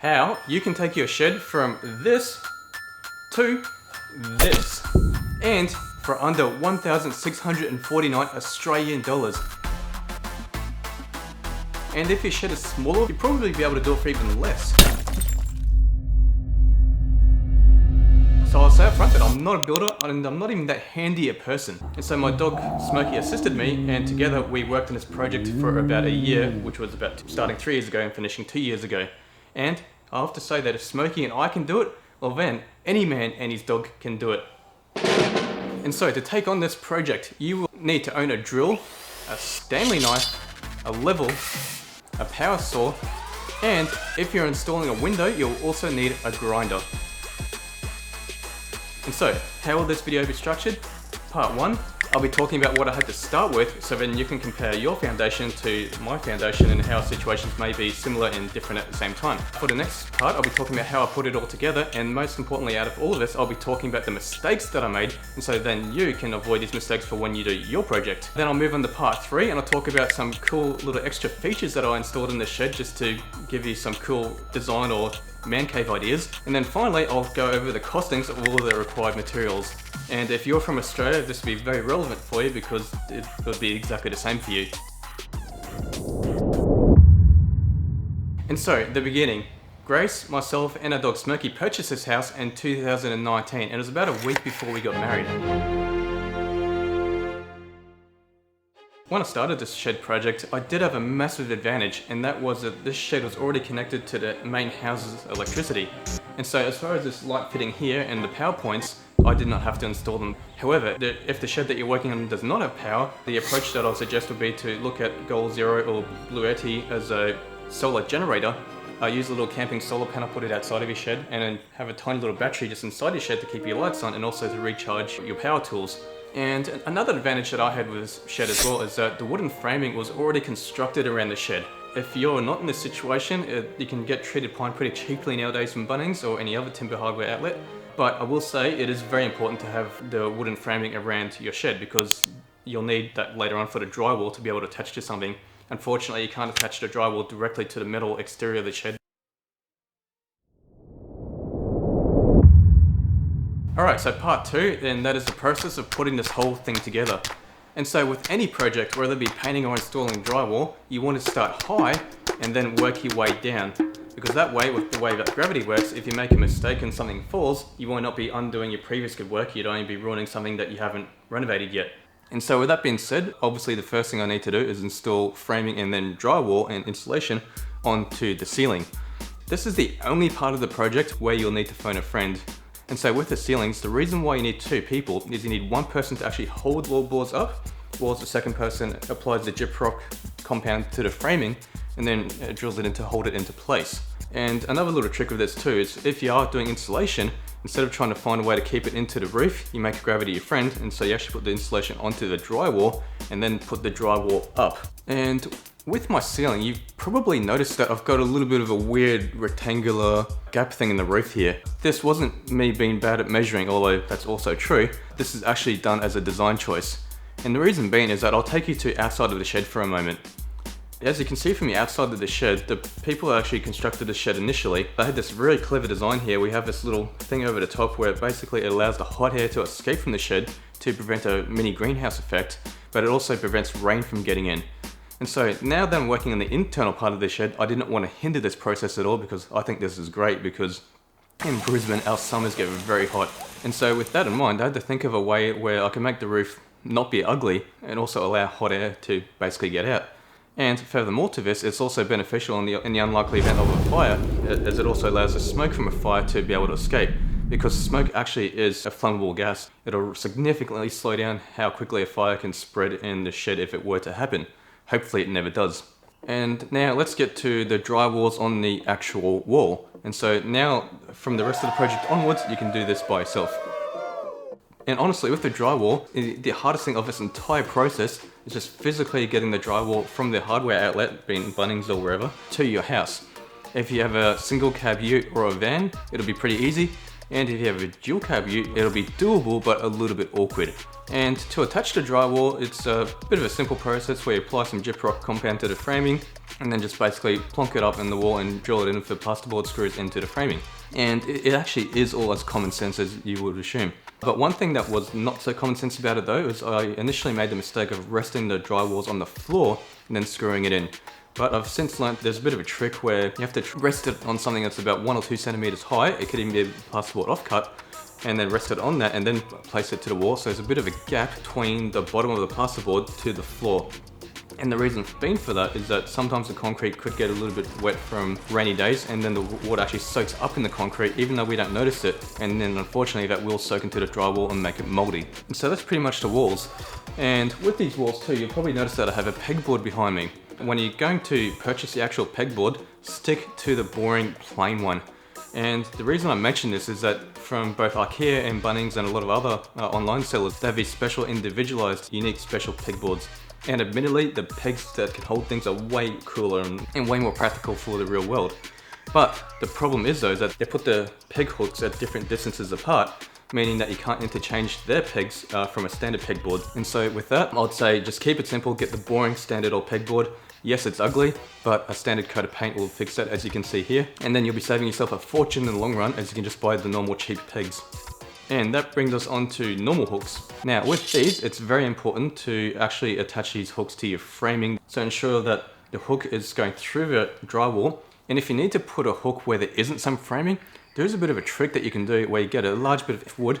How you can take your shed from this to this, and for under 1,649 Australian dollars. And if your shed is smaller, you'll probably be able to do it for even less. So I'll say up front that I'm not a builder and I'm not even that handy a person. And so my dog Smokey assisted me, and together we worked on this project for about a year, which was about starting 3 years ago and finishing 2 years ago. And I have to say that if Smokey and I can do it, well then any man and his dog can do it. And so to take on this project, you will need to own a drill, a Stanley knife, a level, a power saw, and if you're installing a window, you'll also need a grinder. And so, how will this video be structured? Part 1, I'll be talking about what I had to start with, so then you can compare your foundation to my foundation and how situations may be similar and different at the same time. For the next part, I'll be talking about how I put it all together, and most importantly out of all of this, I'll be talking about the mistakes that I made, and so then you can avoid these mistakes for when you do your project. Then I'll move on to part 3, and I'll talk about some cool little extra features that I installed in the shed just to give you some cool design or man cave ideas. And then finally, I'll go over the costings of all of the required materials. And if you're from Australia, this will be very relevant for you because it will be exactly the same for you. And so, the beginning. Grace, myself, and our dog Smokey purchased this house in 2019, and it was about a week before we got married. When I started this shed project, I did have a massive advantage, and that was that this shed was already connected to the main house's electricity. And so as far as this light fitting here and the power points, I did not have to install them. However, if the shed that you're working on does not have power, the approach that I'll suggest would be to look at Goal Zero or Bluetti as a solar generator. Use a little camping solar panel, put it outside of your shed, and then have a tiny little battery just inside your shed to keep your lights on and also to recharge your power tools. And another advantage that I had with this shed as well is that the wooden framing was already constructed around the shed. If you're not in this situation, you can get treated pine pretty cheaply nowadays from Bunnings or any other timber hardware outlet. But I will say it is very important to have the wooden framing around your shed because you'll need that later on for the drywall to be able to attach to something. Unfortunately, you can't attach the drywall directly to the metal exterior of the shed. Alright, so part 2, then that is the process of putting this whole thing together. And so with any project, whether it be painting or installing drywall, you want to start high and then work your way down. Because that way, with the way that gravity works, if you make a mistake and something falls, you will not be undoing your previous good work, you'd only be ruining something that you haven't renovated yet. And so with that being said, obviously the first thing I need to do is install framing and then drywall and insulation onto the ceiling. This is the only part of the project where you'll need to phone a friend. And so with the ceilings, the reason why you need 2 people is you need one person to actually hold wall boards up, whilst the second person applies the gyprock compound to the framing and then drills it in to hold it into place. And another little trick of this too is if you are doing insulation, instead of trying to find a way to keep it into the roof, you make gravity your friend, and so you actually put the insulation onto the drywall and then put the drywall up. And with my ceiling, you've probably noticed that I've got a little bit of a weird rectangular gap thing in the roof here. This wasn't me being bad at measuring, although that's also true. This is actually done as a design choice. And the reason being is that I'll take you to outside of the shed for a moment. As you can see from the outside of the shed, the people that actually constructed the shed initially, they had this really clever design here. We have this little thing over the top where basically it allows the hot air to escape from the shed to prevent a mini greenhouse effect, but it also prevents rain from getting in. And so now that I'm working on the internal part of the shed, I didn't want to hinder this process at all because I think this is great because in Brisbane, our summers get very hot. And so with that in mind, I had to think of a way where I can make the roof not be ugly and also allow hot air to basically get out. And furthermore to this, it's also beneficial in the unlikely event of a fire, as it also allows the smoke from a fire to be able to escape. Because smoke actually is a flammable gas, it'll significantly slow down how quickly a fire can spread in the shed if it were to happen. Hopefully it never does. And now let's get to the drywalls on the actual wall. And so now from the rest of the project onwards, you can do this by yourself. And honestly, with the drywall, the hardest thing of this entire process is just physically getting the drywall from the hardware outlet, being Bunnings or wherever, to your house. If you have a single cab ute or a van, it'll be pretty easy. And if you have a dual cab ute, it'll be doable but a little bit awkward. And to attach the drywall, it's a bit of a simple process where you apply some gyprock compound to the framing and then just basically plonk it up in the wall and drill it in with the plasterboard screws into the framing. And it actually is all as common sense as you would assume. But one thing that was not so common sense about it though is I initially made the mistake of resting the drywalls on the floor and then screwing it in. But I've since learned there's a bit of a trick where you have to rest it on something that's about 1 or 2 centimeters high. It could even be a plasterboard offcut, and then rest it on that and then place it to the wall. So there's a bit of a gap between the bottom of the plasterboard to the floor. And the reason being for that is that sometimes the concrete could get a little bit wet from rainy days, and then the water actually soaks up in the concrete even though we don't notice it, and then unfortunately that will soak into the drywall and make it moldy. And so that's pretty much the walls. And with these walls too, you'll probably notice that I have a pegboard behind me. When you're going to purchase the actual pegboard, stick to the boring plain one. And the reason I mention this is that from both IKEA and Bunnings and a lot of other online sellers, they have these special individualized, unique special pegboards. And admittedly, the pegs that can hold things are way cooler and way more practical for the real world. But the problem is though, is that they put the peg hooks at different distances apart, meaning that you can't interchange their pegs from a standard pegboard. And so with that, I'd say just keep it simple, get the boring standard old pegboard. Yes, it's ugly, but a standard coat of paint will fix that, as you can see here. And then you'll be saving yourself a fortune in the long run, as you can just buy the normal cheap pegs. And that brings us on to normal hooks. Now with these, it's very important to actually attach these hooks to your framing. So ensure that the hook is going through the drywall. And if you need to put a hook where there isn't some framing, there's a bit of a trick that you can do where you get a large bit of wood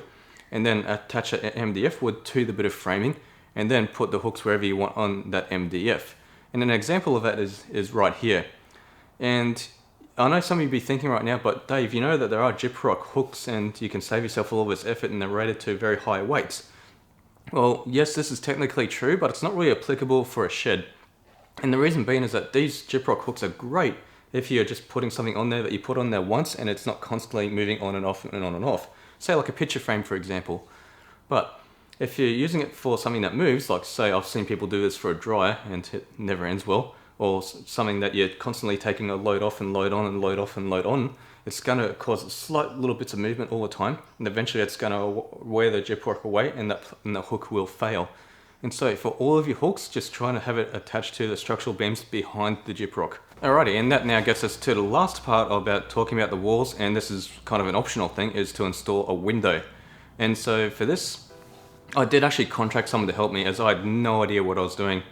and then attach an MDF wood to the bit of framing and then put the hooks wherever you want on that MDF. And an example of that is right here. And I know some of you be thinking right now, but Dave, you know that there are gyprock hooks and you can save yourself all this effort and they're rated to very high weights. Well, yes, this is technically true, but it's not really applicable for a shed. And the reason being is that these gyprock hooks are great if you're just putting something on there that you put on there once and it's not constantly moving on and off and on and off. Say like a picture frame, for example. But if you're using it for something that moves, like say I've seen people do this for a dryer and it never ends well, or something that you're constantly taking a load off and load on and load off and load on, it's going to cause slight little bits of movement all the time, and eventually it's going to wear the gyprock away and the hook will fail. And so for all of your hooks, just trying to have it attached to the structural beams behind the gyprock. Alrighty, and that now gets us to the last part about talking about the walls, and this is kind of an optional thing, is to install a window. And so for this, I did actually contract someone to help me, as I had no idea what I was doing.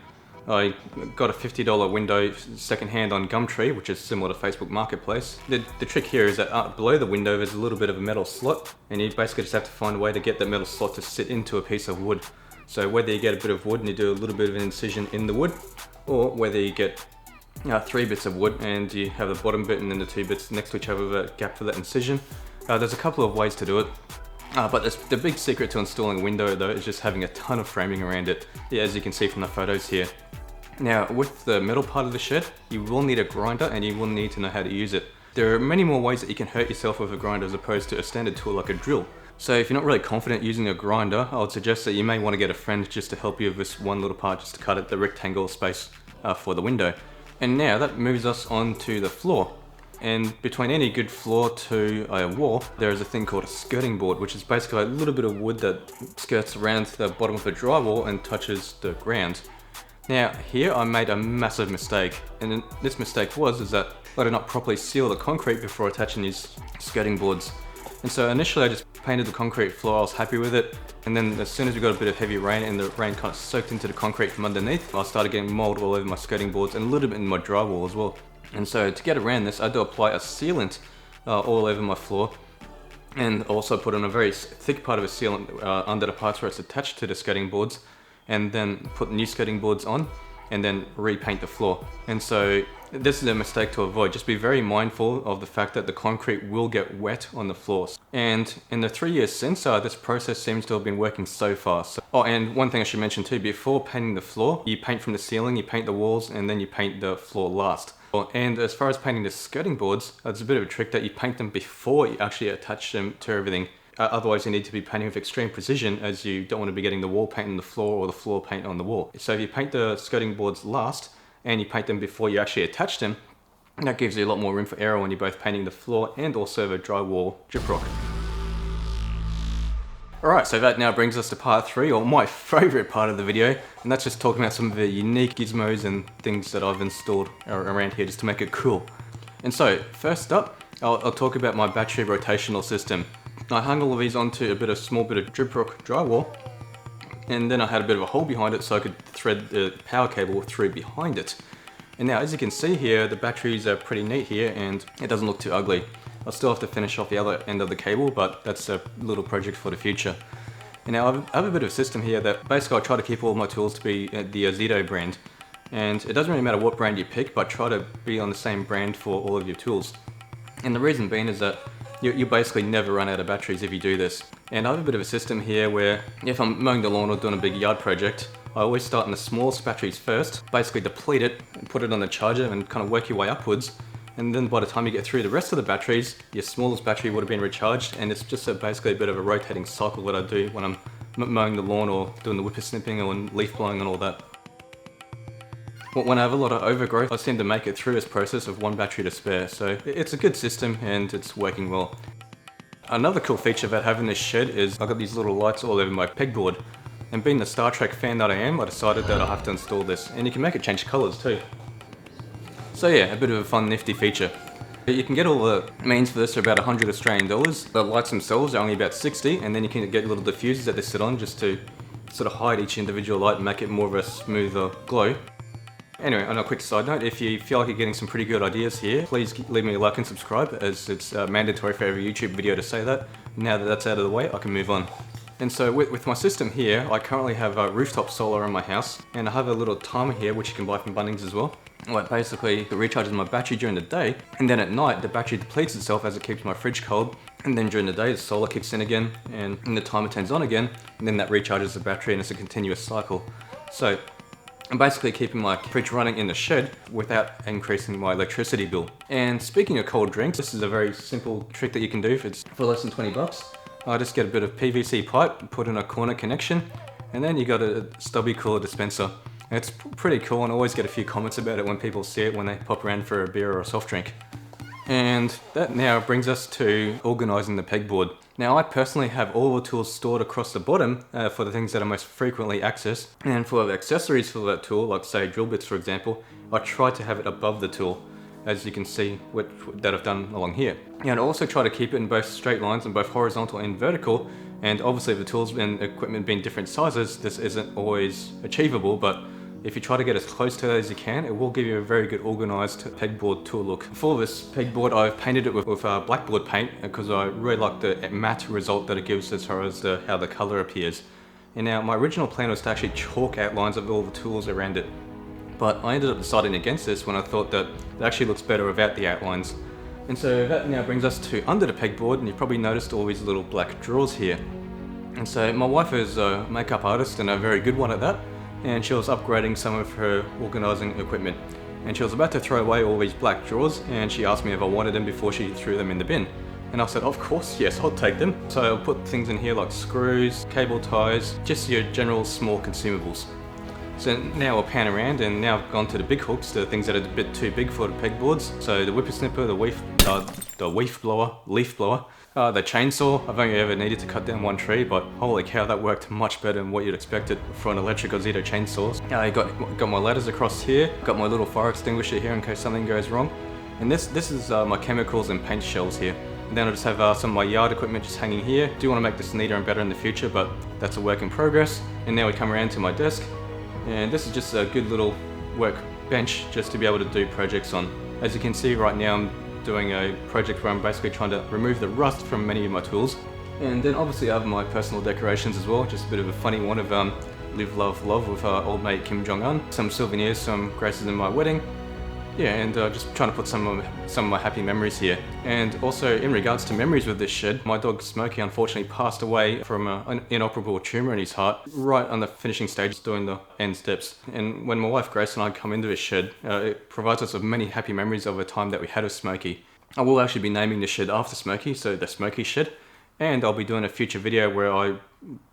I got a $50 window secondhand on Gumtree, which is similar to Facebook Marketplace. The trick here is that below the window there's a little bit of a metal slot, and you basically just have to find a way to get that metal slot to sit into a piece of wood. So whether you get a bit of wood and you do a little bit of an incision in the wood, or whether you get 3 bits of wood and you have the bottom bit and then the 2 bits next to each other with a gap for that incision, there's a couple of ways to do it. But the big secret to installing a window though is just having a ton of framing around it, as you can see from the photos here. Now with the metal part of the shed, you will need a grinder and you will need to know how to use it. There are many more ways that you can hurt yourself with a grinder as opposed to a standard tool like a drill. So if you're not really confident using a grinder, I would suggest that you may want to get a friend just to help you with this one little part, just to cut it the rectangle space for the window. And now that moves us on to the floor. And between any good floor to a wall, there is a thing called a skirting board, which is basically a little bit of wood that skirts around the bottom of the drywall and touches the ground. Now here I made a massive mistake, and this mistake is that I did not properly seal the concrete before attaching these skirting boards. And so initially I just painted the concrete floor, I was happy with it, and then as soon as we got a bit of heavy rain and the rain kind of soaked into the concrete from underneath, I started getting mold all over my skirting boards and a little bit in my drywall as well. And so to get around this, I had to apply a sealant all over my floor, and also put on a very thick part of a sealant under the parts where it's attached to the skirting boards, and then put new skirting boards on and then repaint the floor. And so this is a mistake to avoid. Just be very mindful of the fact that the concrete will get wet on the floors. And in the 3 years since, this process seems to have been working so far. Oh, and one thing I should mention too, before painting the floor, you paint from the ceiling, you paint the walls, and then you paint the floor last. And as far as painting the skirting boards, there's a bit of a trick that you paint them before you actually attach them to everything. Otherwise you need to be painting with extreme precision, as you don't want to be getting the wall paint on the floor or the floor paint on the wall. So if you paint the skirting boards last and you paint them before you actually attach them, that gives you a lot more room for error when you're both painting the floor and also the drywall gyprock. Alright, so that now brings us to part 3, or my favourite part of the video, and that's just talking about some of the unique gizmos and things that I've installed around here just to make it cool. And so, first up, I'll talk about my battery rotational system. I hung all of these onto a small bit of drip rock drywall, and then I had a bit of a hole behind it so I could thread the power cable through behind it. And now, as you can see here, the batteries are pretty neat here and it doesn't look too ugly. I'll still have to finish off the other end of the cable, but that's a little project for the future. And now I have a bit of a system here that basically I try to keep all my tools to be the Zito brand. And it doesn't really matter what brand you pick, but try to be on the same brand for all of your tools. And the reason being is that you basically never run out of batteries if you do this. And I have a bit of a system here where if I'm mowing the lawn or doing a big yard project, I always start in the smallest batteries first, basically deplete it, and put it on the charger and kind of work your way upwards. And then by the time you get through the rest of the batteries, your smallest battery would have been recharged, and it's just basically a bit of a rotating cycle that I do when I'm mowing the lawn or doing the whippersnipping or leaf blowing and all that. When I have a lot of overgrowth, I seem to make it through this process with one battery to spare, so it's a good system and it's working well. Another cool feature about having this shed is I've got these little lights all over my pegboard, and being the Star Trek fan that I am, I decided that I have to install this, and you can make it change colours too. So yeah, a bit of a fun nifty feature. You can get all the mains for this for about 100 Australian dollars. The lights themselves are only about 60, and then you can get little diffusers that they sit on just to sort of hide each individual light and make it more of a smoother glow. Anyway, on a quick side note, if you feel like you're getting some pretty good ideas here, please leave me a like and subscribe, as it's mandatory for every YouTube video to say that. Now that that's out of the way, I can move on. And so with my system here, I currently have rooftop solar in my house, and I have a little timer here which you can buy from Bunnings as well. Like basically it recharges my battery during the day, and then at night the battery depletes itself as it keeps my fridge cold, and then during the day the solar kicks in again and the timer turns on again, and then that recharges the battery, and it's a continuous cycle. So I'm basically keeping my fridge running in the shed without increasing my electricity bill. And speaking of cold drinks, this is a very simple trick that you can do if it's for less than 20 bucks. I just get a bit of PVC pipe, put in a corner connection, and then you got a stubby cooler dispenser. It's pretty cool, and I always get a few comments about it when people see it when they pop around for a beer or a soft drink. And that now brings us to organising the pegboard. Now I personally have all the tools stored across the bottom for the things that are most frequently accessed, and for the accessories for that tool, like say drill bits for example, I try to have it above the tool, as you can see that I've done along here. And I also try to keep it in both straight lines and both horizontal and vertical, and obviously the tools and equipment being different sizes, this isn't always achievable, but if you try to get as close to that as you can, it will give you a very good organised pegboard tool look. For this pegboard, I've painted it with blackboard paint because I really like the matte result that it gives as far as how the colour appears. And now my original plan was to actually chalk outlines of all the tools around it, but I ended up deciding against this when I thought that it actually looks better without the outlines. And so that now brings us to under the pegboard, and you've probably noticed all these little black drawers here. And so my wife is a makeup artist and a very good one at that, and she was upgrading some of her organising equipment, and she was about to throw away all these black drawers, and she asked me if I wanted them before she threw them in the bin. And I said, of course, yes, I'll take them. So I'll put things in here like screws, cable ties, just your general small consumables. So now I'll pan around, and now I've gone to the big hooks, the things that are a bit too big for the pegboards. So the whippersnipper, the leaf blower, the chainsaw. I've only ever needed to cut down one tree, but holy cow, that worked much better than what you'd expected for an electric or Zito chainsaw. I got my ladders across here, got my little fire extinguisher here in case something goes wrong. And this is my chemicals and paint shelves here. And then I just have some of my yard equipment just hanging here. Do want to make this neater and better in the future, but that's a work in progress. And now we come around to my desk, and this is just a good little work bench just to be able to do projects on. As you can see right now, I'm doing a project where I'm basically trying to remove the rust from many of my tools. And then obviously I have my personal decorations as well, just a bit of a funny one of live, love, love with old mate Kim Jong-un. Some souvenirs, some graces in my wedding. Yeah, and just trying to put some of my happy memories here. And also in regards to memories with this shed, my dog Smokey unfortunately passed away from an inoperable tumour in his heart right on the finishing stages doing the end steps. And when my wife Grace and I come into this shed, it provides us with many happy memories of a time that we had with Smokey. I will actually be naming the shed after Smokey, so the Smokey Shed. And I'll be doing a future video where I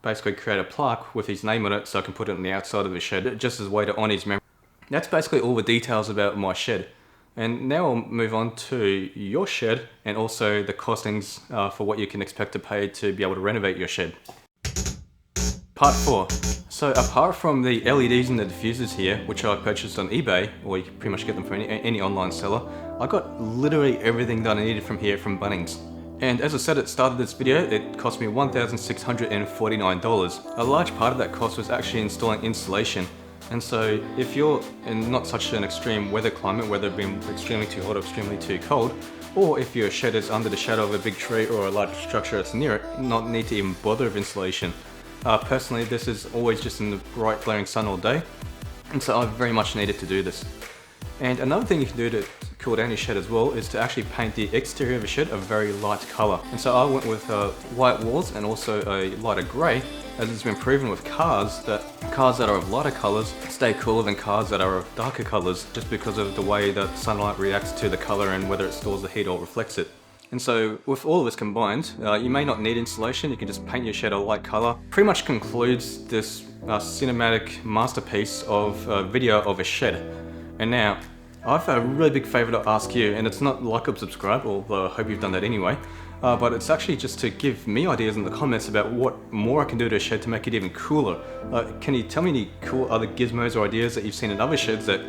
basically create a plaque with his name on it so I can put it on the outside of the shed, just as a way to honour his memory. That's basically all the details about my shed. And now I'll move on to your shed and also the costings for what you can expect to pay to be able to renovate your shed. Part 4. So apart from the LEDs and the diffusers here, which I purchased on eBay, or you can pretty much get them from any online seller, I got literally everything that I needed from here from Bunnings. And as I said at the start of this video, it cost me $1,649. A large part of that cost was actually installing insulation. And so if you're in not such an extreme weather climate, whether it being extremely too hot or extremely too cold, or if your shed is under the shadow of a big tree or a large structure that's near it, not need to even bother with insulation. Personally, this is always just in the bright glaring sun all day, and so I very much needed to do this. And another thing you can do to cool down your shed as well is to actually paint the exterior of a shed a very light colour. And so I went with white walls and also a lighter grey, as it's been proven with cars that are of lighter colours stay cooler than cars that are of darker colours, just because of the way that sunlight reacts to the colour and whether it stores the heat or reflects it. And so with all of this combined, you may not need insulation, you can just paint your shed a light colour. Pretty much concludes this cinematic masterpiece of video of a shed. And now, I have a really big favour to ask you, and it's not like or subscribe, although I hope you've done that anyway, but it's actually just to give me ideas in the comments about what more I can do to a shed to make it even cooler. Can you tell me any cool other gizmos or ideas that you've seen in other sheds that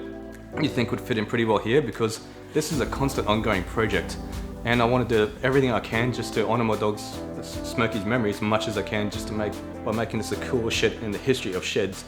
you think would fit in pretty well here? Because this is a constant ongoing project. And I want to do everything I can just to honour my dog's Smokey's memory as much as I can, just to by making this the coolest shed in the history of sheds.